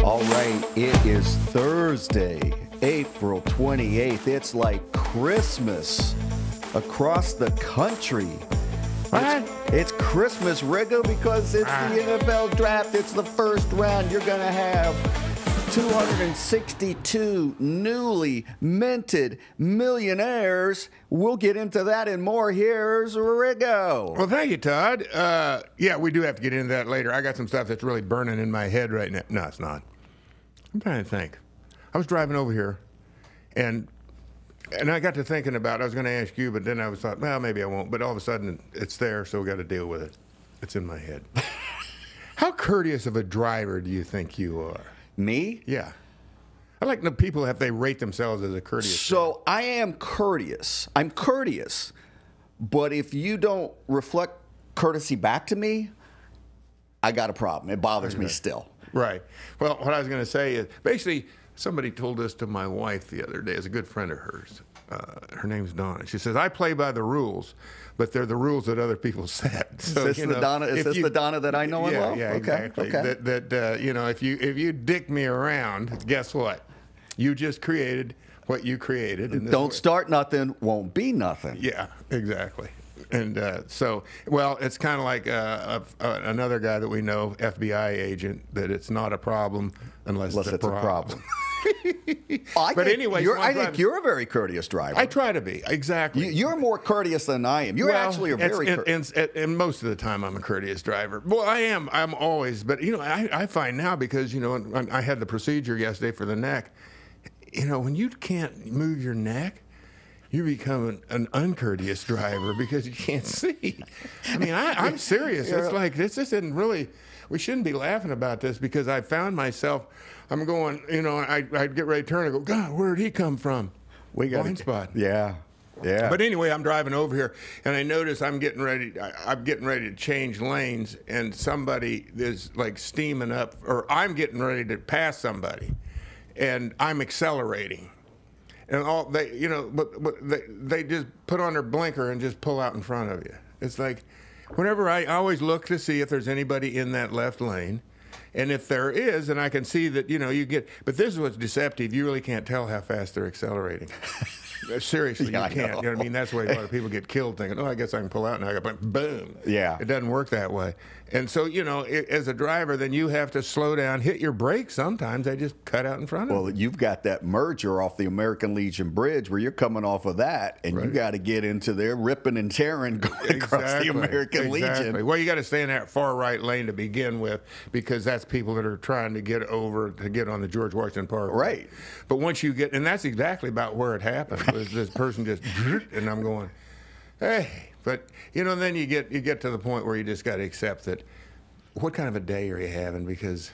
All right, it is Thursday, April 28th. It's like Christmas across the country. It's Christmas, Riggo, because it's the NFL draft. It's the first round. You're going to have 262 newly minted millionaires. We'll get into that and more. Here's Riggo. Well, thank you, Todd. Yeah, we do have to get into that later. I got some stuff that's really burning in my head right now. No, it's not. I'm trying to think. I was driving over here, and I got to thinking about it. I was going to ask you, but then I was thought, well, maybe I won't. But all of a sudden, it's there, so we got to deal with it. It's in my head. How courteous of a driver do you think you are? Me? Yeah. I like the people if they rate themselves as a courteous So driver. I am courteous. I'm courteous. But if you don't reflect courtesy back to me, I got a problem. It bothers me still. Right. Well, what I was going to say is, basically, somebody told this to my wife the other day. It's a good friend of hers. Her name's Donna. She says, I play by the rules, but they're the rules that other people set. So, Is this the Donna that I know and love? Yeah, Okay, exactly. okay. That you know, if you dick me around, guess what? You just created what you created. In this Don't way. start nothing, won't be nothing. Yeah, exactly. And so, well, it's kind of like another guy that we know, FBI agent, that it's not a problem unless it's a problem. I think you're a very courteous driver. I try to be, exactly. You're more courteous than I am. You actually are very courteous. And most of the time, I'm a courteous driver. Well, I am. I'm always. But, you know, I find now, because, you know, I had the procedure yesterday for the neck. You know, when you can't move your neck, you become an uncourteous driver because you can't see. I mean, I'm serious. It's like, this isn't really, we shouldn't be laughing about this, because I found myself, I'm going, you know, I'd get ready to turn and go, God, where did he come from? We got blind spot. Yeah. Yeah. But anyway, I'm driving over here, and I notice I'm getting ready to change lanes, and somebody is like steaming up, or I'm getting ready to pass somebody, and I'm accelerating. And all they, you know, but they just put on their blinker and just pull out in front of you. It's like, whenever I always look to see if there's anybody in that left lane, and if there is, and I can see that, you know, you get. But this is what's deceptive. You really can't tell how fast they're accelerating. Seriously, Yeah, you can't. You know what I mean? That's why a lot of people get killed thinking, oh, I guess I can pull out now. But boom. Yeah. It doesn't work that way. And so, you know, as a driver, then you have to slow down, hit your brakes. Sometimes they just cut out in front of you. Well, you've got that merger off the American Legion Bridge where you're coming off of that, and you got to get into there ripping and tearing going across the American Legion. Well, you got to stay in that far right lane to begin with, because that's people that are trying to get over to get on the George Washington Parkway. Right. But once you get, and that's exactly about where it happened. Was this person just, and I'm going, hey. But, you know, then you get to the point where you just got to accept that, what kind of a day are you having? Because,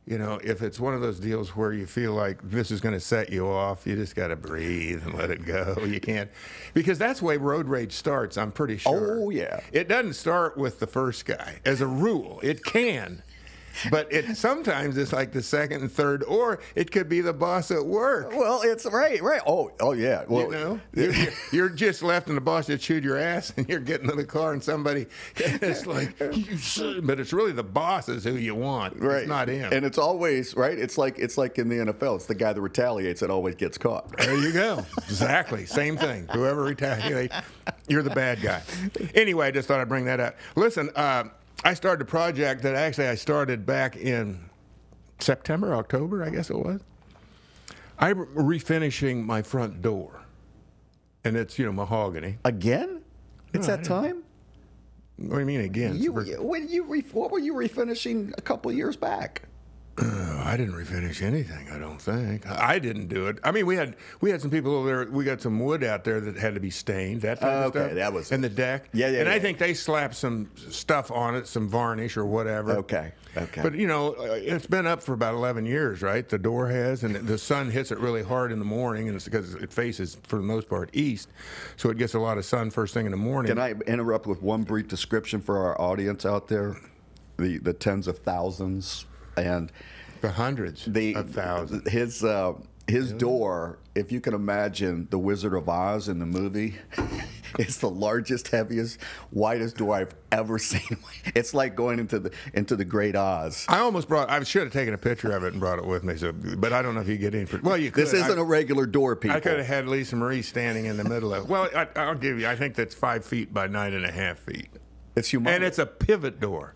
you know, if it's one of those deals where you feel like this is going to set you off, you just got to breathe and let it go. You can't, because that's the way road rage starts, I'm pretty sure. Oh, yeah. It doesn't start with the first guy. As a rule, it can. But sometimes it's like the second and third, or it could be the boss at work. Well, it's right. Oh, yeah. Well, you know, you're just left, and the boss just chewed your ass, and you're getting in the car, and somebody, it's like, but it's really the boss is who you want. Right. It's not him. And it's always right. It's like in the NFL. It's the guy that retaliates that always gets caught. There you go. Exactly. Same thing. Whoever retaliates, you're the bad guy. Anyway, I just thought I'd bring that up. Listen, I started a project that actually I started back in September, October, I guess it was. I'm refinishing my front door, and it's, you know, mahogany. Again? It's No, that time? What do you mean again? What were you refinishing a couple of years back? I didn't refinish anything, I don't think. I didn't do it. I mean, we had some people over there. We got some wood out there that had to be stained, that type of stuff. That was and the deck. Yeah. I think they slapped some stuff on it, some varnish or whatever. Okay. But, you know, it's been up for about 11 years, right? The door has, and the sun hits it really hard in the morning, and it's because it faces, for the most part, east, so it gets a lot of sun first thing in the morning. Can I interrupt with one brief description for our audience out there? The tens of thousands and the hundreds of thousands. His door, if you can imagine the Wizard of Oz in the movie, It's the largest, heaviest, widest door I've ever seen. It's like going into the Great Oz. I should have taken a picture of it and brought it with me. But I don't know if you get in for. Well, you could. This isn't a regular door, people. I could have had Lisa Marie standing in the middle of it. Well, I'll give you. I think that's 5 feet by 9.5 feet. It's humongous. And it's a pivot door,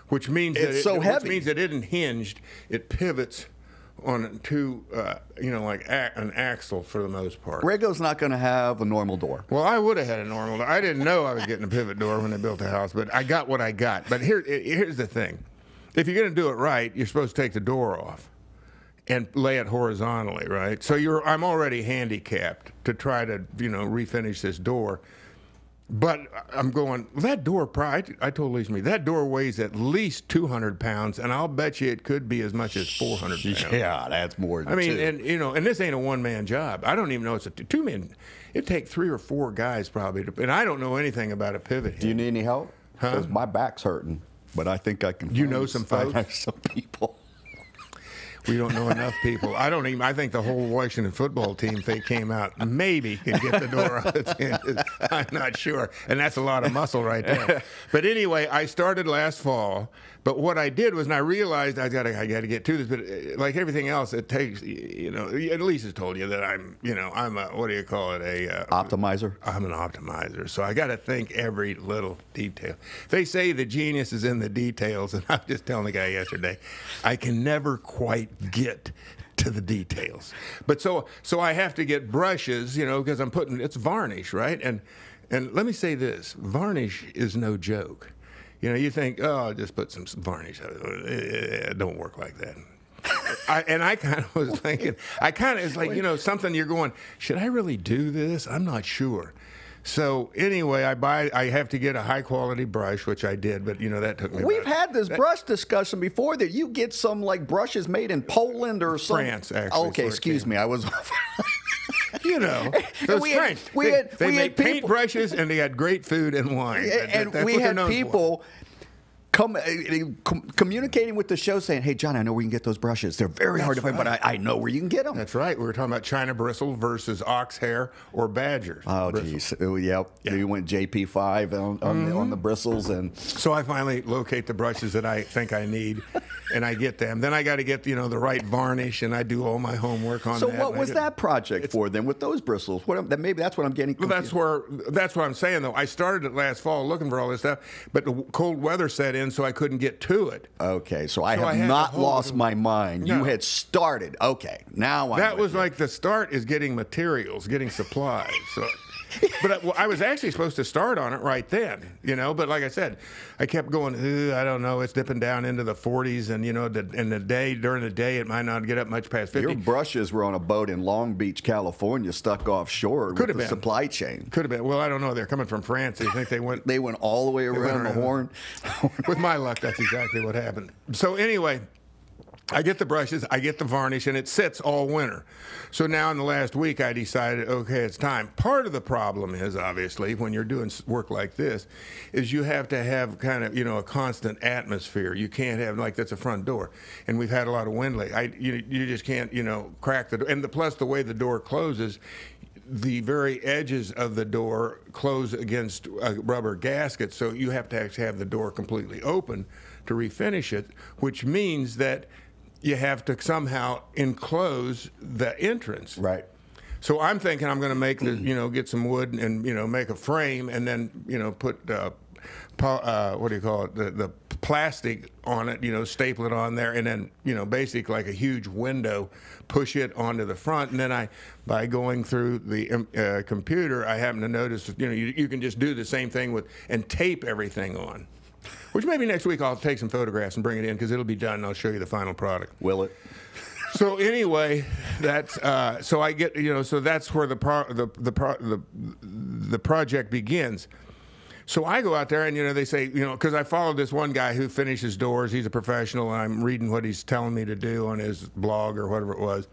which means it's so heavy. Which means it isn't hinged. It pivots on two, like an axle for the most part. Riggo's not going to have a normal door. Well, I would have had a normal door. I didn't know I was getting a pivot door when I built the house, but I got what I got. But here's the thing. If you're going to do it right, you're supposed to take the door off and lay it horizontally, right? So I'm already handicapped to try to, refinish this door. But I'm going, that door, I told Lisa Marie, that door weighs at least 200 pounds, and I'll bet you it could be as much as 400 pounds. Yeah, that's more than two. And this ain't a one-man job. I don't even know it's a two-man. It'd take 3 or 4 guys probably, and I don't know anything about a pivot. Do you need any help? Huh? Because my back's hurting, but I think I can some folks? Some people. We don't know enough people. I think the whole Washington football team, if they came out, maybe could get the door off its hinges. I'm not sure. And that's a lot of muscle right there. But anyway, I started last fall. But what I did was, and I realized I got to get to this, but like everything else, it takes, at least it's told you that I'm a, what do you call it? Optimizer? I'm an optimizer. So I got to think every little detail. They say the genius is in the details, and I was just telling the guy yesterday, I can never quite get to the details. But so I have to get brushes, because it's varnish, right? And let me say this, varnish is no joke. You think, oh, just put some varnish. It don't work like that. I kind of was thinking, it's like, something you're going, should I really do this? I'm not sure. So anyway, I have to get a high quality brush, which I did, but that took me. We've had this brush discussion before. That you get some like brushes made in Poland or some. France, actually. Okay, excuse me, I was. Those French. They make paint brushes, and they had great food and wine. And we had people communicating with the show saying, hey, John, I know where you can get those brushes. They're very hard to find, but I know where you can get them. That's right. We were talking about China bristle versus ox hair or badger. Oh, geez. Yep. You went JP5 on the bristles. So I finally locate the brushes that I think I need, and I get them. Then I got to get, the right varnish, and I do all my homework on that. So what was that project for then with those bristles? Maybe that's what I'm getting confused. Well, that's what I'm saying, though. I started it last fall looking for all this stuff, but the cold weather set in, so I couldn't get to it. Okay, so I have not lost my mind. No. You had started. Okay, now that was like the start is getting materials, getting supplies. So, but I was actually supposed to start on it right then, But like I said, I kept going. I don't know. It's dipping down into the 40s, and during the day, it might not get up much past 50. Your brushes were on a boat in Long Beach, California, stuck offshore with the supply chain. Could have been. Well, I don't know. They're coming from France. You think they went? They went all the way around the Horn. With my luck, that's exactly what happened. So anyway, I get the brushes, I get the varnish, and it sits all winter. So now in the last week, I decided, okay, it's time. Part of the problem is, obviously, when you're doing work like this, is you have to have kind of, a constant atmosphere. You can't have, that's a front door. And we've had a lot of wind lately. You just can't, crack the door. And plus, the way the door closes, the very edges of the door close against a rubber gasket, so you have to actually have the door completely open to refinish it, which means that you have to somehow enclose the entrance. Right. So I'm thinking I'm going to make get some wood and make a frame, and then put what do you call it, the plastic on it, staple it on there, and then basically like a huge window, push it onto the front, and then by going through the computer, I happen to notice you can just do the same thing and tape everything on. Which maybe next week I'll take some photographs and bring it in, because it'll be done and I'll show you the final product. Will it? So anyway, that's so I get so that's where the project begins. So I go out there and they say because I followed this one guy who finishes doors. He's a professional, and I'm reading what he's telling me to do on his blog or whatever it was.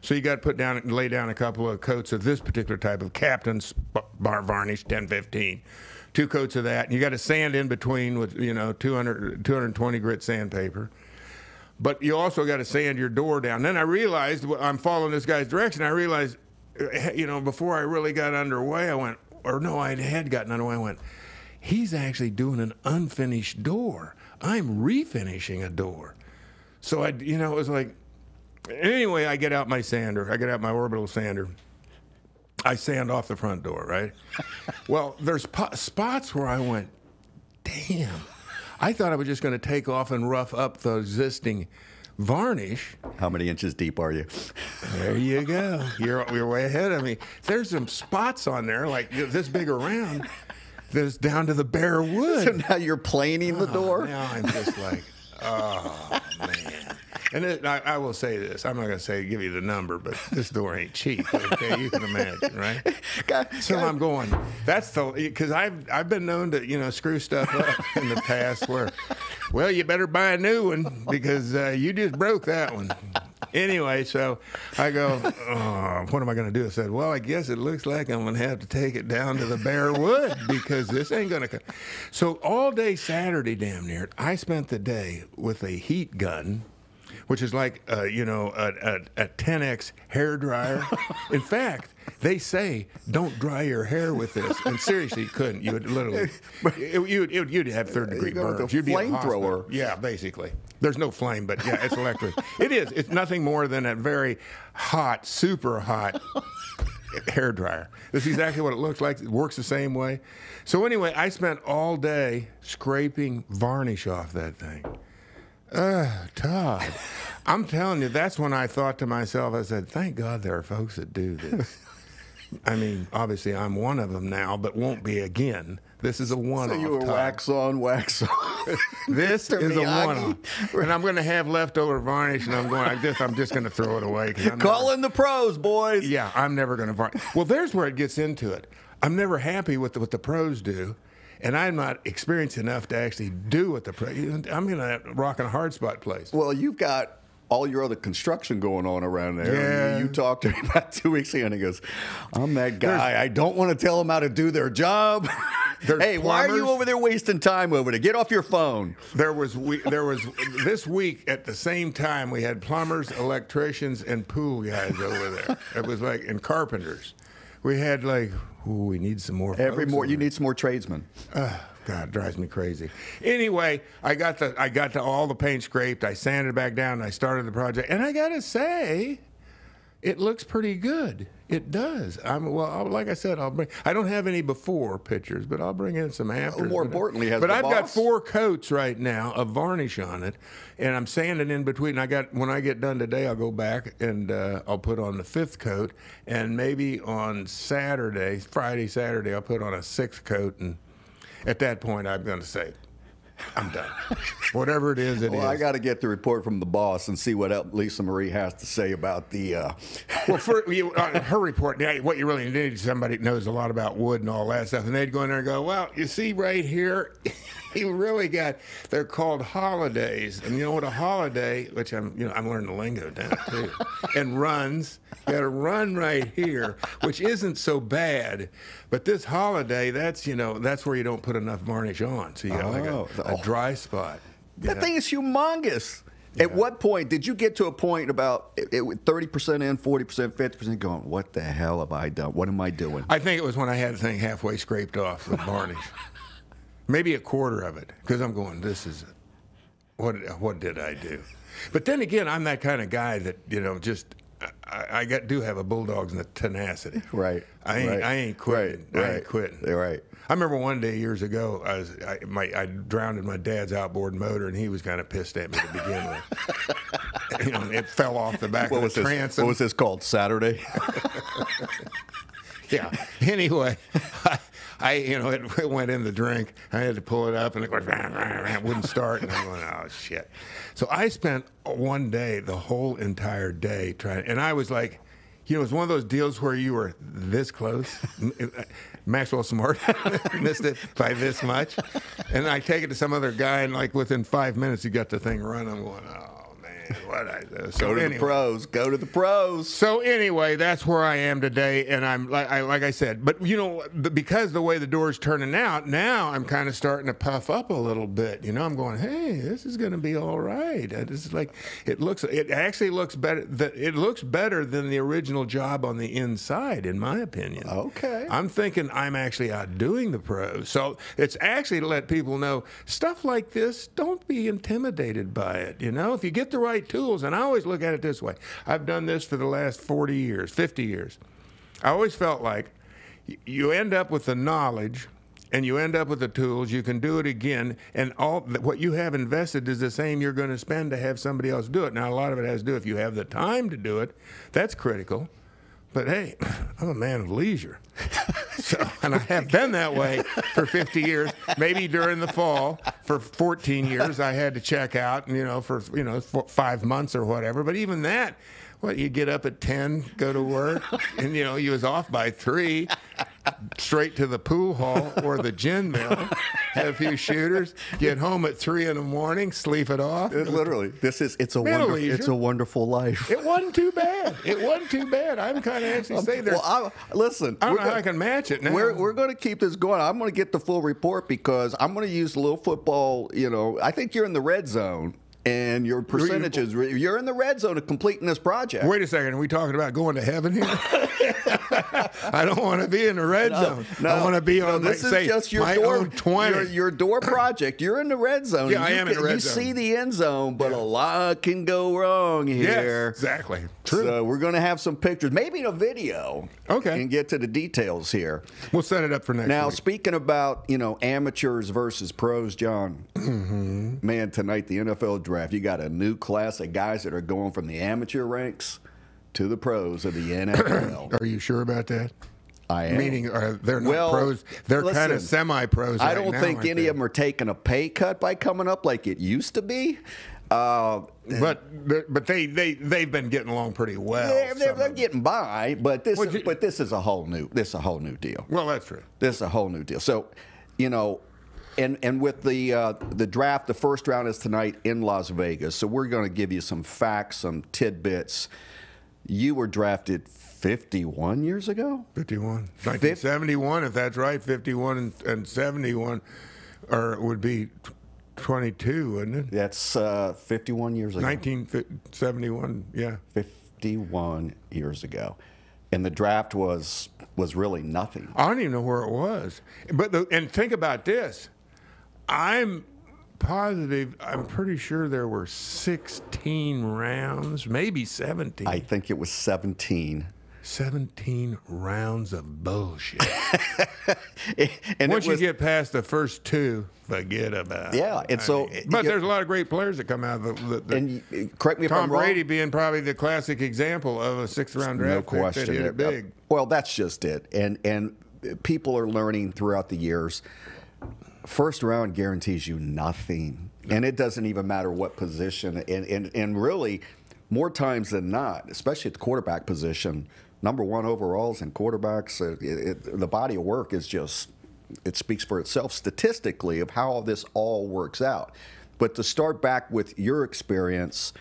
So you got to lay down a couple of coats of this particular type of Captain's bar varnish 1015. 2 coats of that, and you got to sand in between with 220 grit sandpaper. But you also got to sand your door down. Then I realized I'm following this guy's direction. I realized, before I really got underway, I went, or no, I had gotten underway. I went, he's actually doing an unfinished door. I'm refinishing a door. So it was like, anyway, I get out my sander. I get out my orbital sander. I sand off the front door, right? Well, there's spots where I went, damn. I thought I was just going to take off and rough up the existing varnish. How many inches deep are you? There you go. You're way ahead of me. There's some spots on there, like this big around, that's down to the bare wood. So now you're planing the door? Now I'm just like, oh, man. And I will say this. I'm not going to give you the number, but this door ain't cheap. Okay, you can imagine, right? So I'm going, because I've been known to, screw stuff up in the past where, well, you better buy a new one because you just broke that one. Anyway, so I go, oh, what am I going to do? I said, well, I guess it looks like I'm going to have to take it down to the bare wood because this ain't going to come. So all day Saturday, damn near, I spent the day with a heat gun, which is like, a 10X hair dryer. In fact, they say don't dry your hair with this. And seriously, you couldn't. You would literally, you'd have third-degree burns. You'd be a flamethrower. Yeah, basically. There's no flame, but yeah, it's electric. It is. It's nothing more than a very hot, super hot hair dryer. That's exactly what it looks like. It works the same way. So anyway, I spent all day scraping varnish off that thing. Todd, I'm telling you, that's when I thought to myself, I said, thank God there are folks that do this. I mean, obviously I'm one of them now, but won't be again. This is a one-off. So you were wax on, wax off. This is a one-off. And I'm going to have leftover varnish, and I'm just going to throw it away. Call in the pros, boys. Yeah, I'm never going to varnish. Well, there's where it gets into it. I'm never happy with what the pros do. And I'm not experienced enough to actually do what the pros. I'm in a rock and a hard spot place. Well, you've got all your other construction going on around there. Yeah. You talked to me about 2 weeks ago, and he goes, I'm that guy. I don't want to tell them how to do their job. Hey, why are you over there wasting time over there? Get off your phone. There was this week at the same time we had plumbers, electricians, and pool guys over there. It was like, and carpenters. We had like, we need some more. You need some more tradesmen. God, it drives me crazy. Anyway, I got all the paint scraped. I sanded it back down. And I started the project, and I gotta say, it looks pretty good. It does. Like I said, I don't have any before pictures, but I'll bring in some after. More importantly, I've got 4 coats right now of varnish on it, and I'm sanding in between. When I get done today, I'll go back and I'll put on the 5th coat, and maybe on Friday, Saturday, I'll put on a 6th coat, and at that point, I'm going to say, I'm done. Whatever it is, it is. Well, I got to get the report from the boss and see what Lisa Marie has to say about the. Well, her report. What you really need is somebody that knows a lot about wood and all that stuff, and they'd go in there and go, "Well, you see right here, you really got. They're called holidays, and you know what a holiday, which I'm learning the lingo now too, and runs. You got to run right here, which isn't so bad, but this holiday, that's where you don't put enough varnish on, so you got like a dry spot. That thing is humongous. Yeah. At what point did you get to a point about 30% in, 40%, 50% going, what the hell have I done? What am I doing? I think it was when I had the thing halfway scraped off with varnish. Maybe a quarter of it, because I'm going, this is, what did I do? But then again, I'm that kind of guy that, I do have a bulldog's tenacity. Right. I ain't quitting. Right. I ain't quitting. Right. I remember one day years ago, I drowned in my dad's outboard motor, and he was kind of pissed at me to begin with. It fell off the back of the transom. What was this called? Saturday? Yeah. Anyway, it went in the drink. I had to pull it up, and it wouldn't start. And I'm going, oh shit. So I spent one day, the whole entire day trying, and I was like, it was one of those deals where you were this close. Maxwell Smart missed it by this much, and I take it to some other guy, and like within 5 minutes, he got the thing running. I'm going, oh man. Go to the pros. Go to the pros. So anyway, that's where I am today, and I'm like I said. But because the way the door's turning out, now I'm kind of starting to puff up a little bit. I'm going, hey, this is going to be all right. This is like it actually looks better. It looks better than the original job on the inside, in my opinion. Okay. I'm thinking I'm actually outdoing the pros. So it's actually to let people know stuff like this. Don't be intimidated by it. If you get the right tools, and I always look at it this way. I've done this for the last 40 years, 50 years. I always felt like you end up with the knowledge and you end up with the tools. You can do it again, and all what you have invested is the same you're going to spend to have somebody else do it. Now, a lot of it has to do if you have the time to do it. That's critical. But hey, I'm a man of leisure. And I have been that way for 50 years. Maybe during the fall, for 14 years, I had to check out, for 5 months or whatever. But even that, you get up at 10, go to work, and you was off by 3, straight to the pool hall or the gin mill, have a few shooters, get home at 3 in the morning, sleep it off. Literally, it's a wonderful life. It wasn't too bad. I'm kind of actually saying there. Well, listen, I don't know how I can match it now. We're going to keep this going. I'm going to get the full report because I'm going to use a little football. I think you're in the red zone. And your percentages, you're in the red zone of completing this project. Wait a second, are we talking about going to heaven here? I don't want to be in the red zone. No, I want to be on, this is just your my door, own 20. Your door project. You're in the red zone. Yeah, I am in the red zone. You see the end zone, but a lot can go wrong here. Yes, exactly. True. So we're going to have some pictures, maybe a video. Okay. And get to the details here. We'll set it up for next week. Now, speaking about, amateurs versus pros, John, man, tonight, the NFL draft, you got a new class of guys that are going from the amateur ranks to the pros of the NFL. Are you sure about that? I am. Meaning, they're not pros. They're kind of semi-pros. I don't think any of them are taking a pay cut by coming up like it used to be. But they've been getting along pretty well. They're getting by, but this is a whole new deal. Well, that's true. This is a whole new deal. So, And with the draft, the first round is tonight in Las Vegas. So we're going to give you some facts, some tidbits. You were drafted 51 years ago? 51. 1971, if that's right. 51 and 71 would be 22, wouldn't it? That's 51 years ago. 1971, yeah. 51 years ago. And the draft was really nothing. I don't even know where it was. And think about this. I'm pretty sure there were 16 rounds, maybe 17. I think it was 17. 17 rounds of bullshit. And once you get past the first 2, forget about it. Yeah, and but there's a lot of great players that come out of the and correct me if I'm wrong. Tom Brady being probably the classic example of a 6th-round draft pick that hit it big. Well, that's just it. And people are learning throughout the years. First round guarantees you nothing, and it doesn't even matter what position. And really, more times than not, especially at the quarterback position, number 1 overalls and quarterbacks, the body of work is just, it speaks for itself statistically of how this all works out. But to start back with your experience,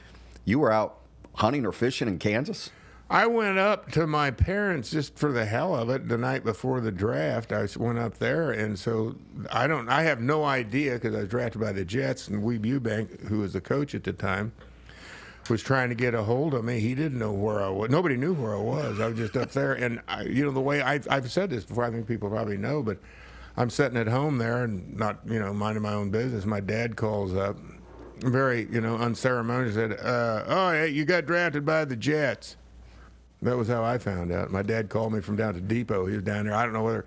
you were out hunting or fishing in Kansas? I went up to my parents just for the hell of it the night before the draft. I went up there, and so I have no idea because I was drafted by the Jets, and Weeb Eubank, who was the coach at the time, was trying to get a hold of me. He didn't know where I was. Nobody knew where I was. I was just up there, and the way I've said this before, I think people probably know, but I'm sitting at home there and not minding my own business. My dad calls up, very unceremonious, said, "Oh, hey, you got drafted by the Jets." That was how I found out. My dad called me from down to Depot. He was down there. I don't know whether.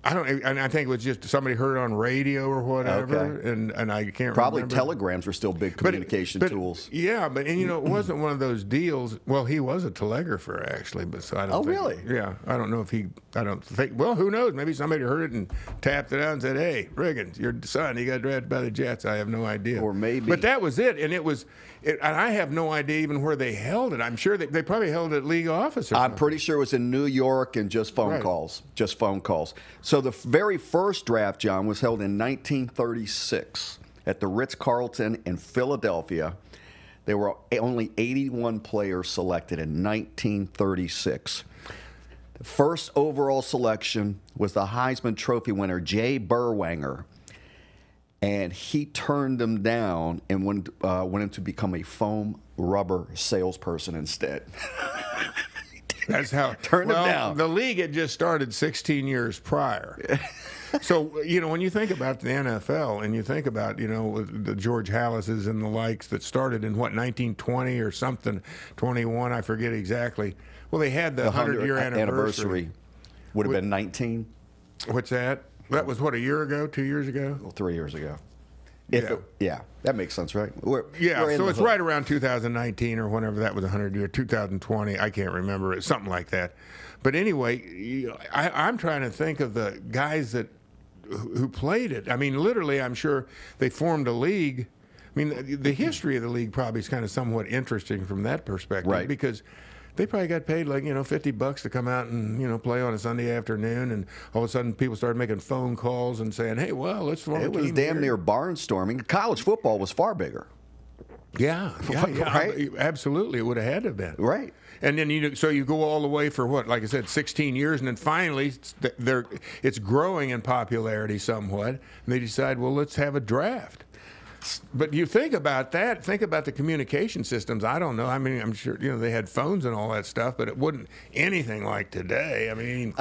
And I think it was just somebody heard it on radio or whatever, okay. and I can't Probably remember. telegrams were still big communication tools. Yeah, but it wasn't one of those deals. Well, he was a telegrapher actually, but so I don't. Oh, think, really? Yeah, I don't know if he. I don't think. Well, who knows? Maybe somebody heard it and tapped it out and said, "Hey, Riggins, your son, he got drafted by the Jets." I have no idea. Or maybe. But that was it, and it was. And I have no idea even where they held it. I'm sure they probably held it at league office. I'm pretty sure it was in New York and just phone calls. Just phone calls. So the very first draft, John, was held in 1936 at the Ritz-Carlton in Philadelphia. There were only 81 players selected in 1936. The first overall selection was the Heisman Trophy winner, Jay Berwanger. And he turned them down and went in to become a foam rubber salesperson instead. That's how. Turned him down. The league had just started 16 years prior. So, you know, when you think about the NFL and you think about, you know, the George Hallases and the likes that started in, what, 1920 or something, 21, I forget exactly. Well, they had the 100-year anniversary. Would have been 19. What's that? That was, what, a year ago, 2 years ago? Well, 3 years ago. Yeah. That makes sense, right? So it's right around 2019 or whenever that was 100 year, 2020. I can't remember it, something like that. But anyway, I'm trying to think of the guys who played it. I mean, literally, I'm sure they formed a league. I mean, the history of the league probably is kind of somewhat interesting from that perspective, right? Because they probably got paid like, you know, $50 to come out and, you know, play on a Sunday afternoon, and all of a sudden people started making phone calls and saying, "Hey, well, let's form a team." It was damn near barnstorming. College football was far bigger. Yeah, right? Absolutely, it would have had to have been. Right. And then so you go all the way for what, like I said, 16 years, and then finally it's growing in popularity somewhat, and they decide, well, let's have a draft. But you think about that, think about the communication systems. I don't know. I mean, I'm sure, you know, they had phones and all that stuff, but it wasn't anything like today. I mean,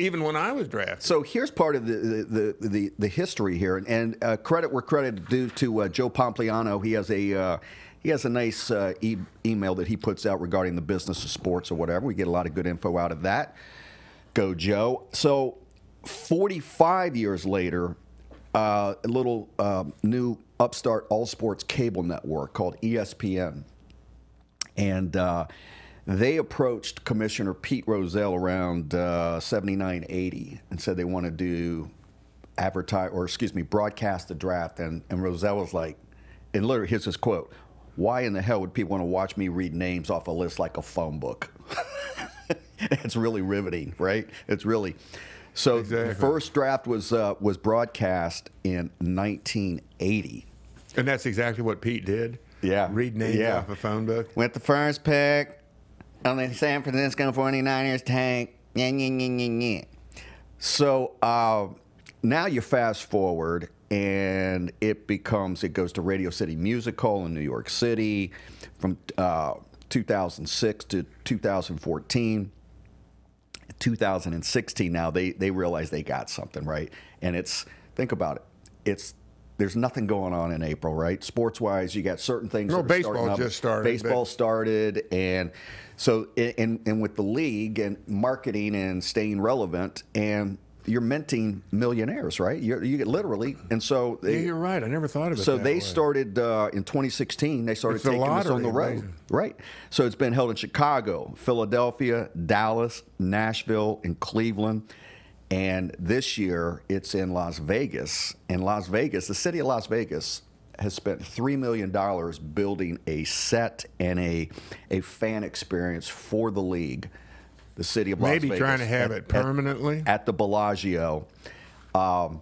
even when I was drafted. So here's part of the history here, and credit where credit is due to Joe Pompliano. He has a nice email that he puts out regarding the business of sports or whatever. We get a lot of good info out of that. Go, Joe. So 45 years later, a little new upstart all-sports cable network called ESPN. And they approached Commissioner Pete Rozelle around 79, 80 and said they want to do broadcast the draft. And Rozelle was like, and literally, here's his quote: "Why in the hell would people want to watch me read names off a list like a phone book?" It's really riveting, right? It's really... So exactly. The first draft was broadcast in 1980. And that's exactly what Pete did? Yeah. Read names off a phone book? With the first pick on the San Francisco 49ers tank. So now you fast forward, and it goes to Radio City Music Hall in New York City from 2006 to 2014. 2016 now they realize they got something, right? And think about it, there's nothing going on in April, right? Sports wise, you got certain things. No, baseball just started. Baseball started, and so and with the league and marketing and staying relevant, and you're minting millionaires, right? You get literally, and so you're right. I never thought of it. So that they way. Started in 2016. They started taking this on the road, amazing. Right? So it's been held in Chicago, Philadelphia, Dallas, Nashville, and Cleveland, and this year it's in Las Vegas. And Las Vegas, the city of Las Vegas, has spent $3 million building a set and a fan experience for the league. The city of Las Vegas. Maybe trying to have it permanently? At the Bellagio. Now,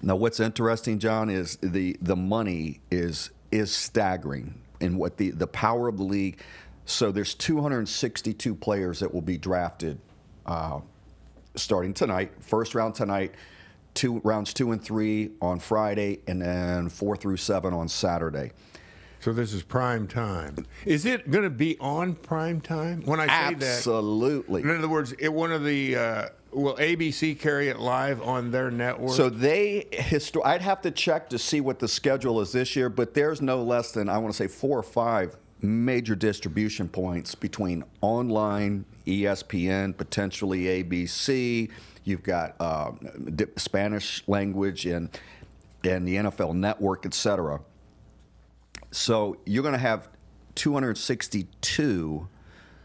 what's interesting, John, is the money is staggering in what the power of the league. So there's 262 players that will be drafted starting tonight. First round tonight, rounds 2 and 3 on Friday, and then 4 through 7 on Saturday. So this is prime time. Is it going to be on prime time? When I say that, absolutely. In other words, will ABC carry it live on their network? So I'd have to check to see what the schedule is this year, but there's no less than, I want to say, 4 or 5 major distribution points between online, ESPN, potentially ABC. You've got Spanish language and the NFL Network, etc. So you're going to have 262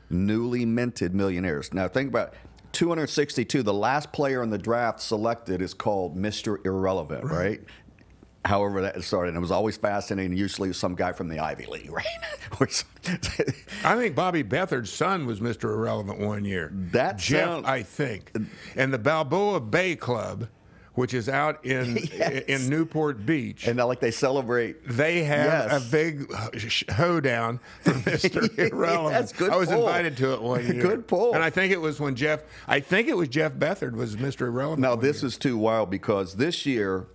newly minted millionaires. Now think about 262. The last player in the draft selected is called Mr. Irrelevant, right? However that started. And it was always fascinating. Usually some guy from the Ivy League, right? I think Bobby Beathard's son was Mr. Irrelevant one year. Jeff, I think. And the Balboa Bay Club which is out in in Newport Beach. And now, like, they celebrate. They have a big hoedown for Mr. Irrelevant. Yes, good I was pull. invited to it one year. Good pull. And I think it was when Jeff Bethard was Mr. Irrelevant. Now, this is too wild because this year,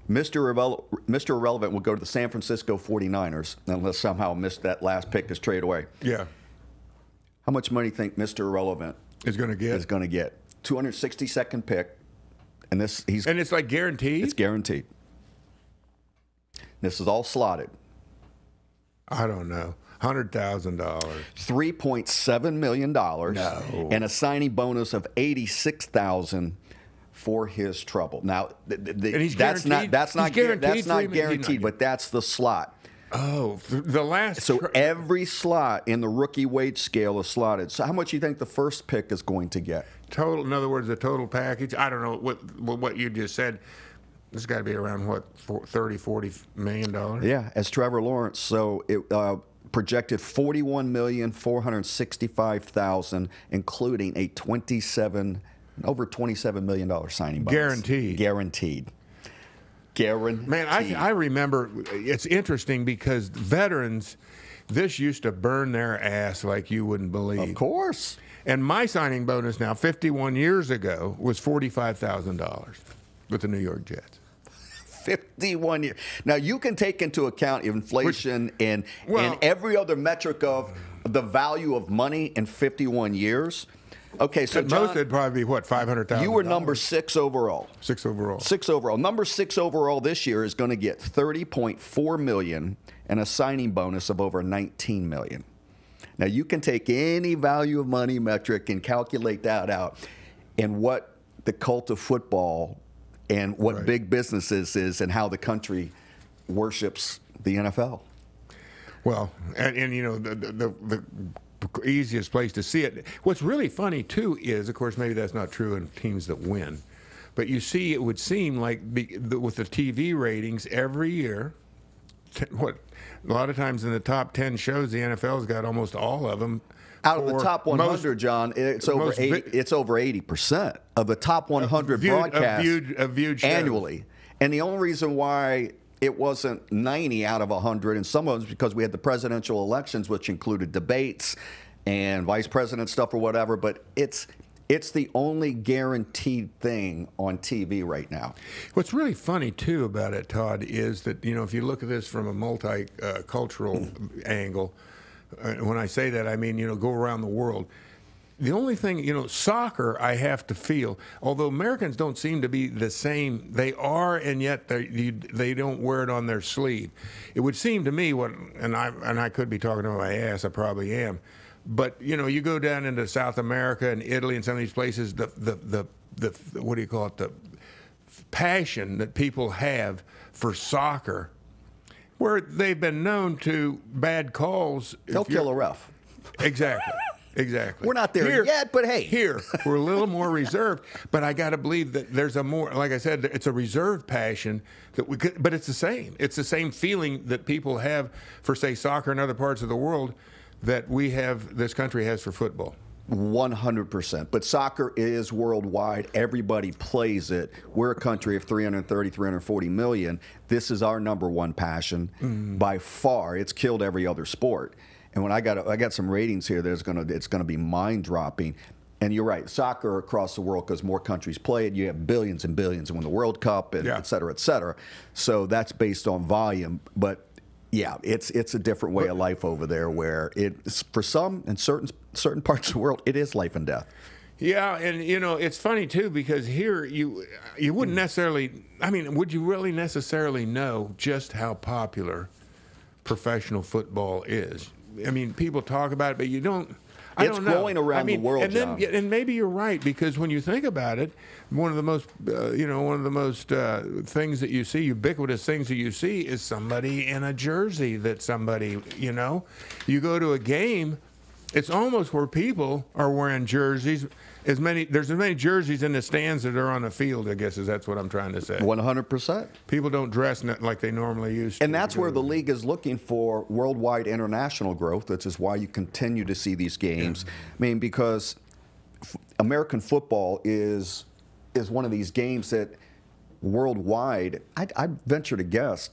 Mr. Irrelevant will go to the San Francisco 49ers unless somehow that last pick is traded away. Yeah. How much money do you think Mr. Irrelevant is going to get? 262nd pick. And it's like guaranteed? It's guaranteed. This is all slotted. I don't know. $100,000. $3.7 million. No. And a signing bonus of $86,000 for his trouble. Now, that's not guaranteed, but that's the slot. Oh, the last. So every slot in the rookie wage scale is slotted. So how much do you think the first pick is going to get? Total. In other words, the total package. I don't know what you just said. This got to be around what, $30-40 million. Yeah, as Trevor Lawrence. So it projected $41,465,000, including a over $27 million signing bonus. Guaranteed. Man, I remember, it's interesting because veterans, this used to burn their ass like you wouldn't believe. Of course. And my signing bonus now, 51 years ago, was $45,000 with the New York Jets. 51 years. Now, you can take into account inflation and every other metric of the value of money in 51 years. Okay, so John, most it'd probably be what, $500,000. You were number 6 overall. 6 overall. 6 overall. Number 6 overall this year is going to get $30.4 million and a signing bonus of over $19 million. Now you can take any value of money metric and calculate that out, and what the cult of football and what big businesses is, and how the country worships the NFL. Well, and you know the easiest place to see it. What's really funny too is, of course, maybe that's not true in teams that win, but you see, it would seem like with the TV ratings every year, a lot of times in the top 10 shows, the NFL's got almost all of them. Out of the top 100, John, it's over 80. It's over 80% of the top 100 broadcasts viewed annually. And the only reason why it wasn't 90 out of 100, and some of it was because we had the presidential elections, which included debates and vice president stuff or whatever. But it's the only guaranteed thing on TV right now. What's really funny too about it, Todd, is that if you look at this from a multicultural angle, when I say that, I mean go around the world. The only thing, soccer, I have to feel, although Americans don't seem to be the same, they are, and yet they don't wear it on their sleeve. It would seem to me, and I could be talking to my ass, I probably am, but you go down into South America and Italy and some of these places, the what do you call it, the passion that people have for soccer, where they've been known to bad calls. They'll kill a ref. Exactly. Exactly. We're not there yet, but hey. Here, we're a little more reserved. But I got to believe that there's a more, like I said, it's a reserved passion that we could, but it's the same. It's the same feeling that people have for, say, soccer in other parts of the world that this country has for football. 100%. But soccer is worldwide. Everybody plays it. We're a country of 330, 340 million. This is our number one passion by far. It's killed every other sport. And when I got some ratings here, it's gonna be mind dropping. And you're right, soccer across the world, because more countries play it, you have billions and billions and win the World Cup, and et cetera, et cetera. So that's based on volume. But yeah, it's a different way of life over there, where it's, for some in certain parts of the world, it is life and death. Yeah, and it's funny too, because here you wouldn't necessarily. I mean, would you really necessarily know just how popular professional football is? I mean, people talk about it, but you don't. It's growing around the world, John. And maybe you're right, because when you think about it, one of the most things that you see, ubiquitous things that you see, is somebody in a jersey that somebody, you go to a game, it's almost where people are wearing jerseys. There's as many jerseys in the stands that are on the field, I guess, that's what I'm trying to say. 100%. People don't dress like they normally used to. And that's where the league is looking for worldwide international growth, which is why you continue to see these games. I mean, because American football is one of these games that worldwide, I'd venture to guess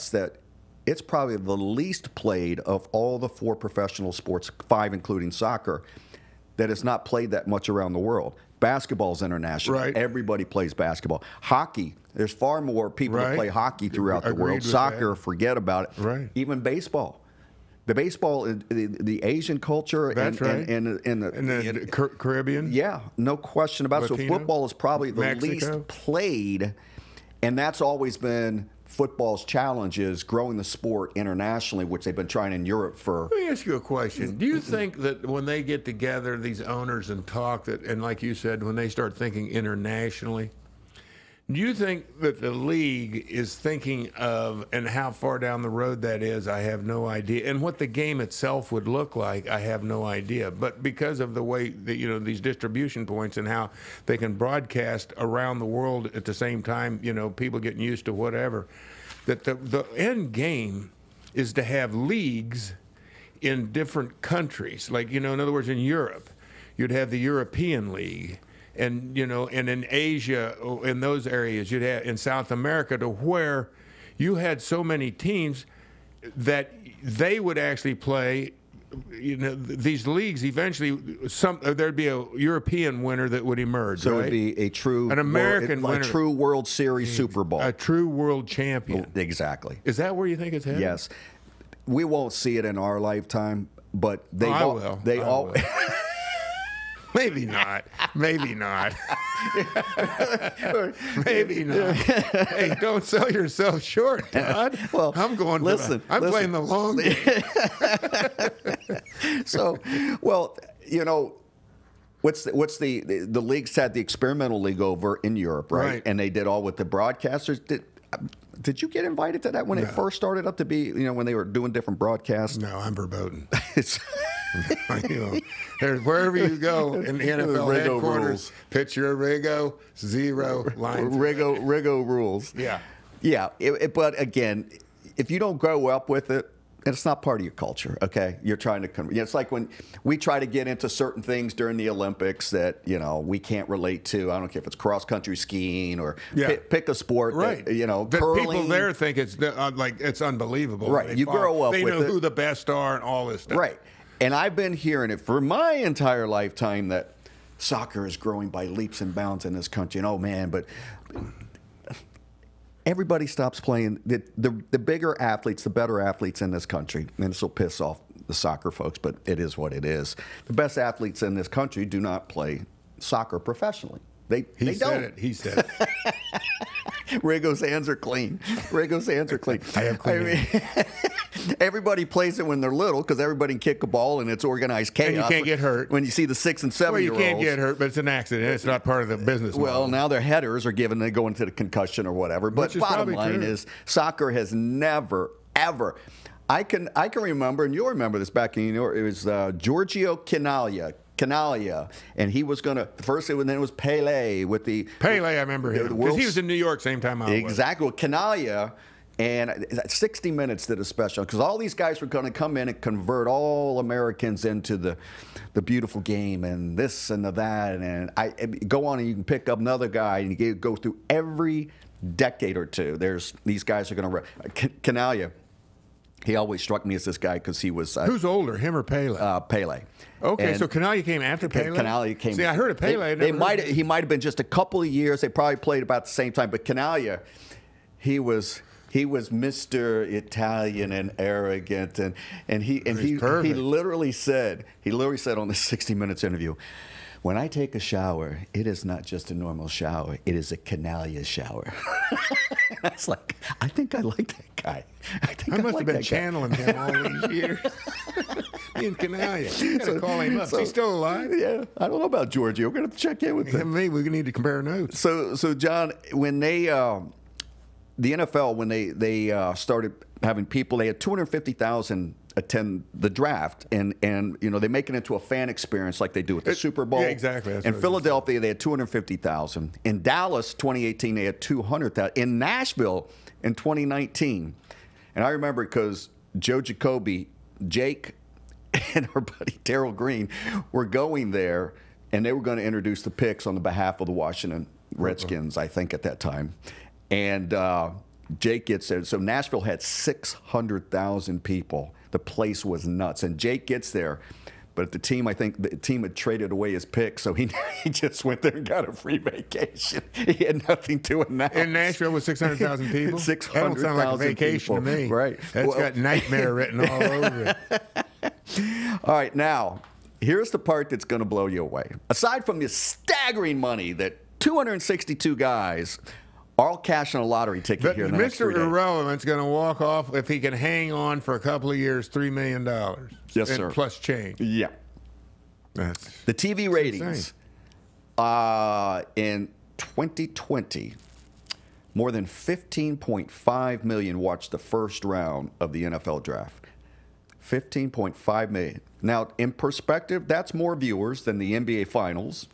that it's probably the least played of all the 4 professional sports, 5 including soccer, that is not played that much around the world. Basketball's international. Right. Everybody plays basketball. Hockey, there's far more people that play hockey throughout the world. Soccer, forget about it. Right. Even baseball. The baseball, the Asian culture, That's right. and the Caribbean. Yeah, no question about it. So Latino, football is probably the Mexico. least played, and that's always been football's challenge, is growing the sport internationally, which they've been trying in Europe for. Let me ask you a question. Do you think that when they get together, these owners, and talk, that, and like you said, when they start thinking internationally, do you think that the league is thinking of, and how far down the road that is, I have no idea, and what the game itself would look like, I have no idea. But because of the way that, you know, these distribution points and how they can broadcast around the world at the same time, you know, people getting used to whatever, that the end game is to have leagues in different countries. Like, you know, in other words, in Europe, you'd have the European League. And, you know, and in Asia, in those areas, you'd have in South America, to where you had so many teams that they would actually play, you know, these leagues. Eventually, there'd be a European winner that would emerge. So right? it'd be a true, an American winner, a true World Series Super Bowl, a true world champion. Exactly. Is that where you think it's headed? Yes. We won't see it in our lifetime, but they will. They I all. will. Maybe not. Maybe not. Maybe not. Hey, don't sell yourself short, Todd. Well, I'm going. Listen, I'm playing the long game. So, well, you know, what's the leagues had the experimental league over in Europe, right? And they did all with the broadcasters. Did you get invited to that when it first started up to be, you know, when they were doing different broadcasts? No, I'm verboten. You know, wherever you go in the NFL Riggo headquarters, rules. picture of Riggo, 0 lines. Riggo rules. Yeah. Yeah, but again, if you don't grow up with it, it's not part of your culture, okay? You're trying to it's like when we try to get into certain things during the Olympics that, you know, we can't relate to. I don't care if it's cross-country skiing or pick a sport, right? That, you know, that curling. People there think it's like it's unbelievable. Right, you grow up with it. They know who the best are and all this stuff. Right, and I've been hearing it for my entire lifetime that soccer is growing by leaps and bounds in this country. And oh man, but everybody stops playing. The bigger athletes, the better athletes in this country, and this will piss off the soccer folks, but it is what it is. The best athletes in this country do not play soccer professionally. They don't. He said it. Riggo's hands are clean. Riggo's hands are clean. I have clean hands. Everybody plays it when they're little because everybody can kick a ball and it's organized chaos. And you can't get hurt. When you see the 6 and 7-year-olds. Well, you can't get hurt, but it's an accident. It's not part of the business model. Well, now their headers are given, they go into the concussion or whatever. But bottom line is, soccer has never, ever. I can remember, and you'll remember this back in, it was Giorgio Canalia, and he was going to, first and then it was Pele with the... Pele, I remember him, because he was in New York same time I was. Exactly. Well, Canalia, and 60 Minutes did a special, because all these guys were going to come in and convert all Americans into the beautiful game, and this and that, and I go on and you can pick up another guy, and you go through every decade or two. There's, these guys are going to... Canalia, he always struck me as this guy because he was... Who's older, him or Pele? Pele. Okay, and so Canalia came after Pele? Canalia came... See, I heard of Pele. He might have been just a couple of years. They probably played about the same time. But Canalia, he was Mr. Italian and arrogant, and he literally said on the 60 Minutes interview, "When I take a shower, it is not just a normal shower. It is a Canalia shower." I was like, I think I like that guy. I must have been channeling him all these years. Me and Canalia. You gotta call him up. Is he still alive? Yeah. I don't know about Giorgio. We're going to have to check in with him. Maybe we need to compare notes. So John, when they, the NFL, when they started having people, they had 250,000 attend the draft, and you know, they make it into a fan experience like they do with the Super Bowl. Yeah, exactly. In Philadelphia, they had 250,000. In Dallas, 2018, they had 200,000. In Nashville, in 2019, and I remember because Joe Jacoby, Jake, and our buddy Darryl Green were going there, and they were going to introduce the picks on the behalf of the Washington Redskins, I think, at that time. And Jake gets there. So Nashville had 600,000 people. The place was nuts. And Jake gets there. But the team, I think the team had traded away his pick, so he just went there and got a free vacation. He had nothing to announce. In Nashville with 600,000 people? 600,000 That don't sound like a vacation people. to me. Right. That's got nightmare written all over it. All right, now, here's the part that's going to blow you away. Aside from the staggering money that 262 guys all cashing a lottery ticket here in the next 3 Mr. days. Irrelevant's going to walk off, if he can hang on for a couple of years, $3 million. Yes, sir. Plus change. Yeah. That's The TV ratings in 2020, more than 15.5 million watched the first round of the NFL draft. 15.5 million. Now, in perspective, that's more viewers than the NBA Finals,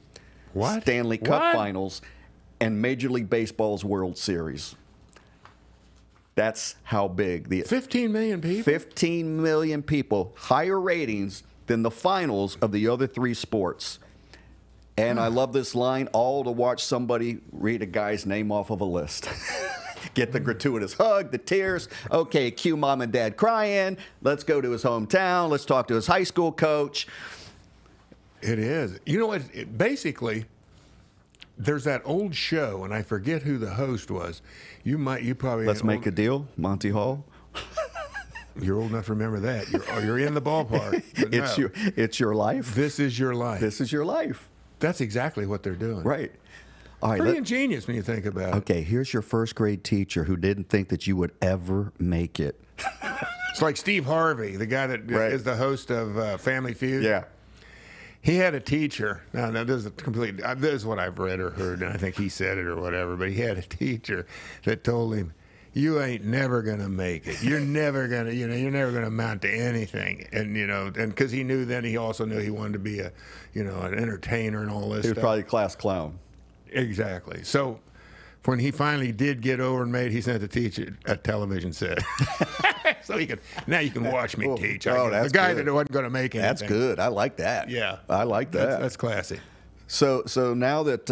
What? Stanley Cup What? Finals, and Major League Baseball's World Series. That's how big the 15 million people? 15 million people, higher ratings than the finals of the other three sports. And I love this line, all to watch somebody read a guy's name off of a list. Get the gratuitous hug, the tears. Okay, cue mom and dad crying. Let's go to his hometown. Let's talk to his high school coach. It is. You know what? Basically, there's that old show, and I forget who the host was. You probably. Let's make a deal, Monty Hall. You're old enough to remember that. You're in the ballpark. But no. It's your life. This is your life. This is your life. That's exactly what they're doing. Right. All right. Pretty ingenious when you think about it. Okay, here's your first grade teacher who didn't think that you would ever make it. It's like Steve Harvey, the guy that is the host of Family Feud. Yeah. He had a teacher. Now this is what I've read or heard, and I think he said it or whatever. But he had a teacher that told him, "You ain't never gonna make it. You're never gonna, you're never gonna amount to anything." And and because he knew then, he also knew he wanted to be an entertainer and all this. He was stuff. probably a class clown. Exactly. So when he finally did get over and made, he sent the teacher a television set. So now you can watch me teach. That's the guy good. that wasn't going to make anything. That's good. I like that. Yeah, I like that. That's classy. So now that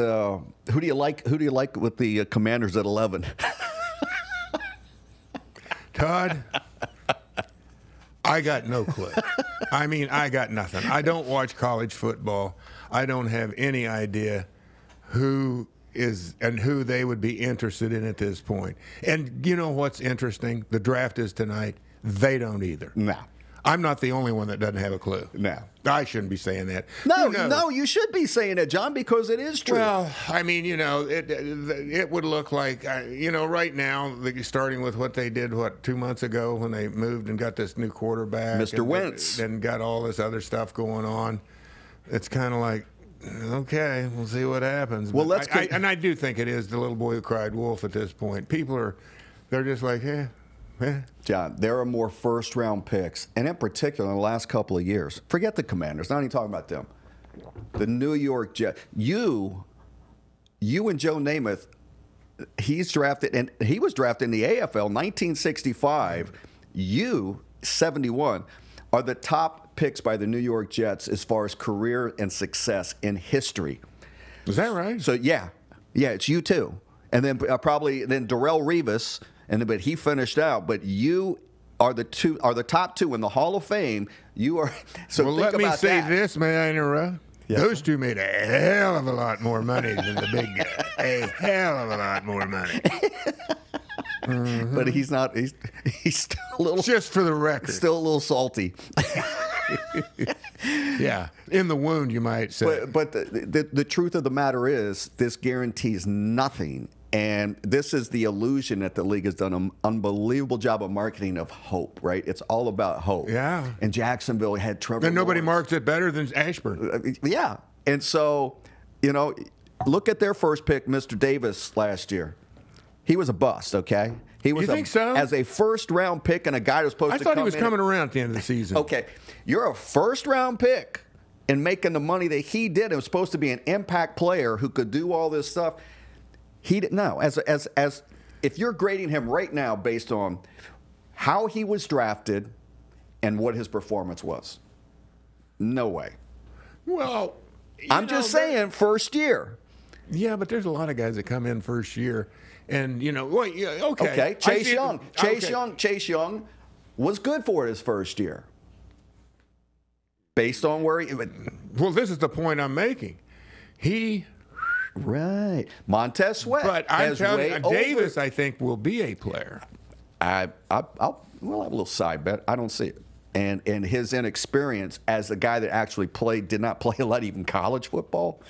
who do you like with the Commanders at 11? Todd, I got no clue. I mean, I got nothing. I don't watch college football. I don't have any idea who is and who they would be interested in at this point. And you know what's interesting? The draft is tonight. They don't either. No. I'm not the only one that doesn't have a clue. No. I shouldn't be saying that. No, you should be saying it, John, because it is true. Well, I mean, it would look like, right now, starting with what they did, 2 months ago when they moved and got this new quarterback. Mr. Wentz. And got all this other stuff going on. It's kind of like, okay, we'll see what happens. Well, but I do think it is the little boy who cried wolf at this point. They're just like, John, there are more first-round picks, and in particular in the last couple of years. Forget the Commanders. Not even talking about them. The New York Jets. You and Joe Namath, he's drafted, and he was drafted in the AFL 1965. You, 71, are the top picks by the New York Jets as far as career and success in history. Is that right? So, yeah, it's you too. And then probably Darrelle Revis. But he finished out. But you are the top two in the Hall of Fame. You are. So well, think let me about say that. this, may I interrupt? Yes. Those two made a hell of a lot more money than the big guy. A hell of a lot more money. Mm-hmm. But he's not. He's still a little. Just for the record, still a little salty. Yeah, in the wound, you might say. But the truth of the matter is, this guarantees nothing. And this is the illusion that the league has done an unbelievable job of marketing of hope, right? It's all about hope. Yeah. And Jacksonville had Trevor And nobody Lawrence. marks it better than Ashburn. Yeah. And so, look at their first pick, Mr. Davis, last year. He was a bust, okay? He was You think so? As a first-round pick and a guy who was supposed I to thought come he was in coming around at the end of the season. Okay. You're a first-round pick and making the money that he did and was supposed to be an impact player who could do all this stuff. He didn't know. As if you're grading him right now based on how he was drafted and what his performance was, no way. Well, I'm just saying, first year. Yeah, but there's a lot of guys that come in first year, and well, yeah, okay. Okay, Chase Young was good for his first year. Based on where he... Well, this is the point I'm making. Right. Montez Sweat. But I'm telling you, Davis, I think, will be a player. We'll have a little side bet. I don't see it. And his inexperience as a guy that actually did not play a lot, even college football.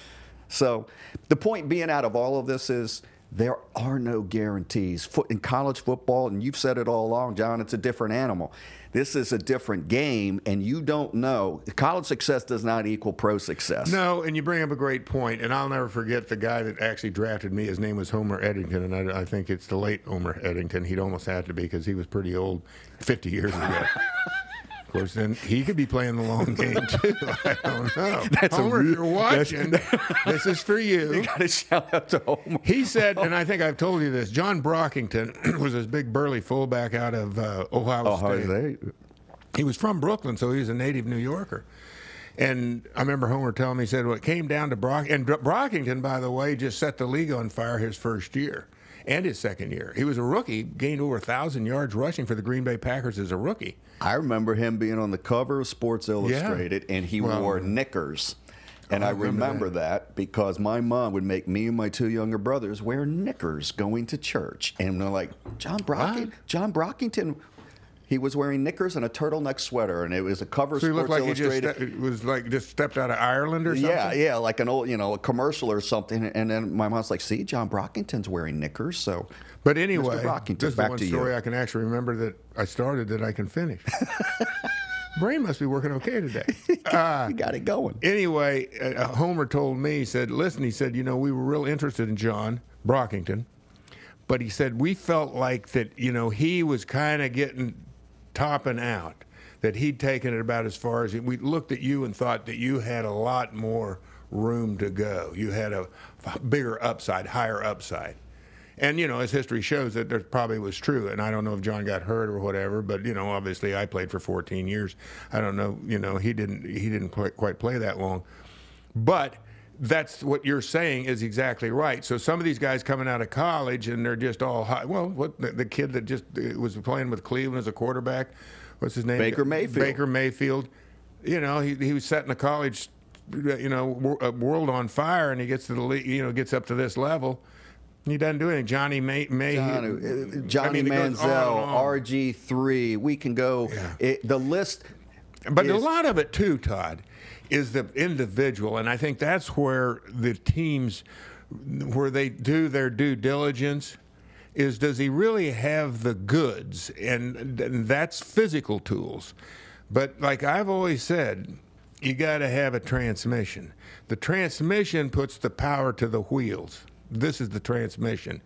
So the point being out of all of this is there are no guarantees. In college football, and you've said it all along, John, it's a different animal. This is a different game, and you don't know. College success does not equal pro success. No, and you bring up a great point, and I'll never forget the guy that actually drafted me. His name was Homer Eddington, and I think it's the late Homer Eddington. He'd almost had to be because he was pretty old 50 years ago. Of course, then he could be playing the long game, too. I don't know. Homer, if you're watching, this is for you. You got to shout out to Homer. He said, and I think I've told you this, John Brockington was this big burly fullback out of Ohio State. He was from Brooklyn, so he was a native New Yorker. And I remember Homer telling me, he said, well, it came down to Brockington, by the way, just set the league on fire his first year and his second year. He was a rookie, gained over 1,000 yards rushing for the Green Bay Packers as a rookie. I remember him being on the cover of Sports Illustrated, and he wore knickers. And I remember that because my mom would make me and my two younger brothers wear knickers going to church. And they're like, John Brockington, he was wearing knickers and a turtleneck sweater, and it was a cover of Sports Illustrated. It was like just stepped out of Ireland or something? Yeah, like an old, a commercial or something. And then my mom's like, see, John Brockington's wearing knickers, so... But anyway, this is the one story I can actually remember that I started that I can finish. Brain must be working okay today. You got it going. Anyway, Homer told me, he said, listen, he said, we were real interested in John Brockington, but he said, we felt like that, he was kind of topping out, that he'd taken it about as far as, we looked at you and thought that you had a lot more room to go. You had a bigger upside, higher upside. And, as history shows, that probably was true. And I don't know if John got hurt or whatever, but, obviously I played for 14 years. I don't know, he didn't quite play that long. But that's what you're saying is exactly right. So some of these guys coming out of college and they're just all high. Well, the kid that just was playing with Cleveland as a quarterback, what's his name? Baker Mayfield. He was setting the college, world on fire, and he gets to the league, gets up to this level. He doesn't do anything. Johnny Manziel, RG3. We can go. Yeah. The list. But a lot of it, too, Todd, is the individual. And I think that's where the teams, where they do their due diligence, is does he really have the goods? And that's physical tools. But like I've always said, you got to have a transmission. The transmission puts the power to the wheels. This is the transmission.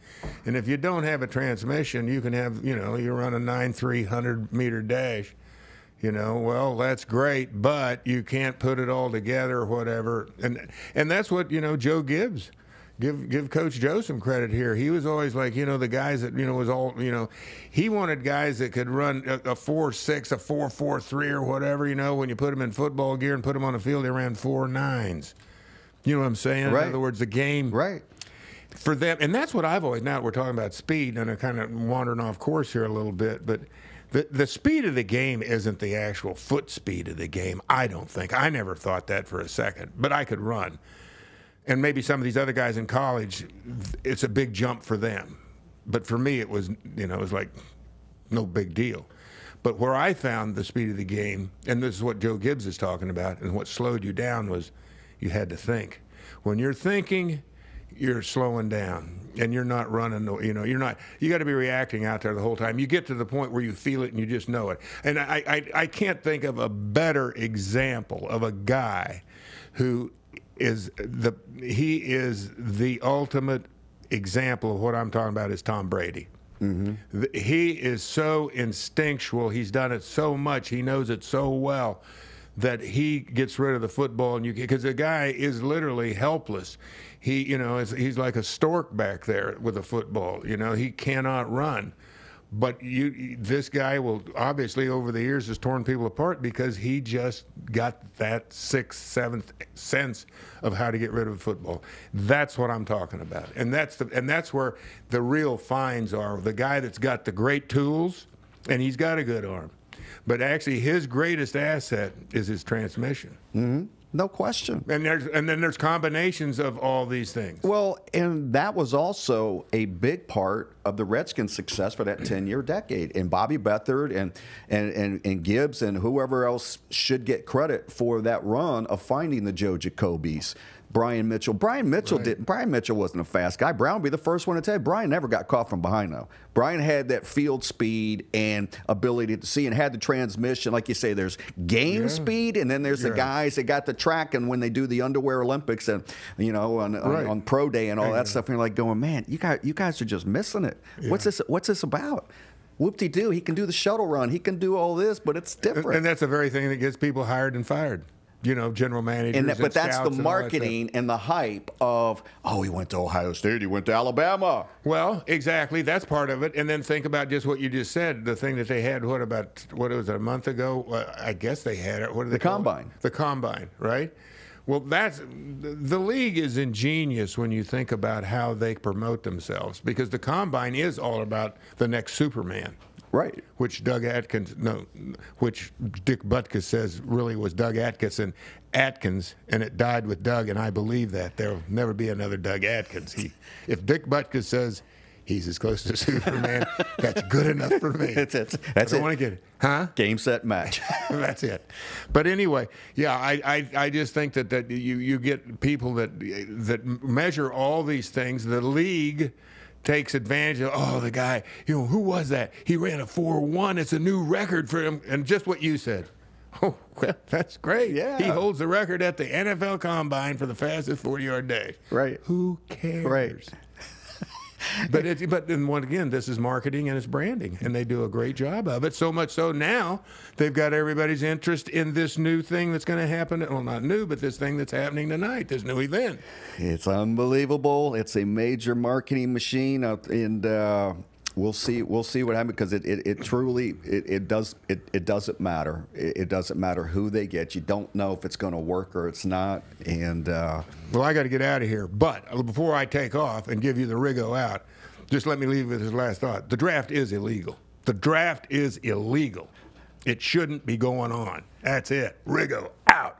And if you don't have a transmission, you can have, you run a 9.3 100-meter dash. Well, that's great, but you can't put it all together or whatever. And that's what, Joe Gibbs. Give Coach Joe some credit here. He was always like, the guys that, was all, he wanted guys that could run a 4.6, a 4.43 or whatever, when you put them in football gear and put them on the field, they ran 4.9s. You know what I'm saying? Right. In other words, the game. Right. For them, and that's what I've always, now that we're talking about speed, and I'm kind of wandering off course here a little bit, but the speed of the game isn't the actual foot speed of the game, I don't think. I never thought that for a second, but I could run. And maybe some of these other guys in college, it's a big jump for them. But for me, it was, it was like no big deal. But where I found the speed of the game, and this is what Joe Gibbs is talking about, and what slowed you down was you had to think. When you're thinking, you're slowing down and you're not running, you got to be reacting out there the whole time. You get to the point where you feel it and you just know it. And I can't think of a better example of a guy who is the ultimate example of what I'm talking about is Tom Brady. Mm-hmm. He is so instinctual. He's done it so much. He knows it so well that he gets rid of the football, and because the guy is literally helpless. He, he's like a stork back there with a football. He cannot run, But this guy will obviously over the years has torn people apart because he just got that sixth, seventh sense of how to get rid of football. That's what I'm talking about, and that's where the real finds are. The guy that's got the great tools, and he's got a good arm, but actually his greatest asset is his transmission. Mm-hmm. No question. And then there's combinations of all these things. Well, and that was also a big part of the Redskins' success for that 10-year decade. And Bobby Beathard and Gibbs and whoever else should get credit for that run of finding the Joe Jacobys. Brian Mitchell. Brian Mitchell didn't. Brian Mitchell wasn't a fast guy. Brown would be the first one to tell you. Brian never got caught from behind, though. Brian had that field speed and ability to see and had the transmission. Like you say, there's game speed, and then there's the guys that got the track and when they do the underwear Olympics and, on pro day and all that stuff, and you're like going, man, you guys are just missing it. Yeah. What's this about? Whoop-de-doo, he can do the shuttle run. He can do all this, but it's different. And that's the very thing that gets people hired and fired. General managers. But that's the marketing and the hype of, he went to Ohio State, he went to Alabama. Well, exactly. That's part of it. And then think about just what you just said. The thing that they had, what was it, a month ago? I guess they had it. What did they call Combine. It? The Combine, right? Well, the league is ingenious when you think about how they promote themselves, because the Combine is all about the next Superman. Right. Which Dick Butkus says really was Doug Atkins, and it died with Doug, and I believe that. There'll never be another Doug Atkins. If Dick Butkus says he's as close to Superman, that's good enough for me. That's I don't want to get it. Huh? Game, set, match. That's it. But anyway, yeah, I just think that you get people that measure all these things. The league takes advantage of, the guy, who was that? He ran a 4.1. It's a new record for him. And just what you said. Oh, well, that's great. Yeah. He holds the record at the NFL Combine for the fastest 40-yard dash. Right. Who cares? Right. But then once again, this is marketing and it's branding, and they do a great job of it. So much so now they've got everybody's interest in this new thing that's going to happen. Well, not new, but this thing that's happening tonight, this new event. It's unbelievable. It's a major marketing machine, and we'll see what happens, because it truly doesn't matter. It doesn't matter who they get. You don't know if it's going to work or it's not. And well, I got to get out of here. But before I take off and give you the Riggo out, just let me leave with this last thought. The draft is illegal. The draft is illegal. It shouldn't be going on. That's it. Riggo out.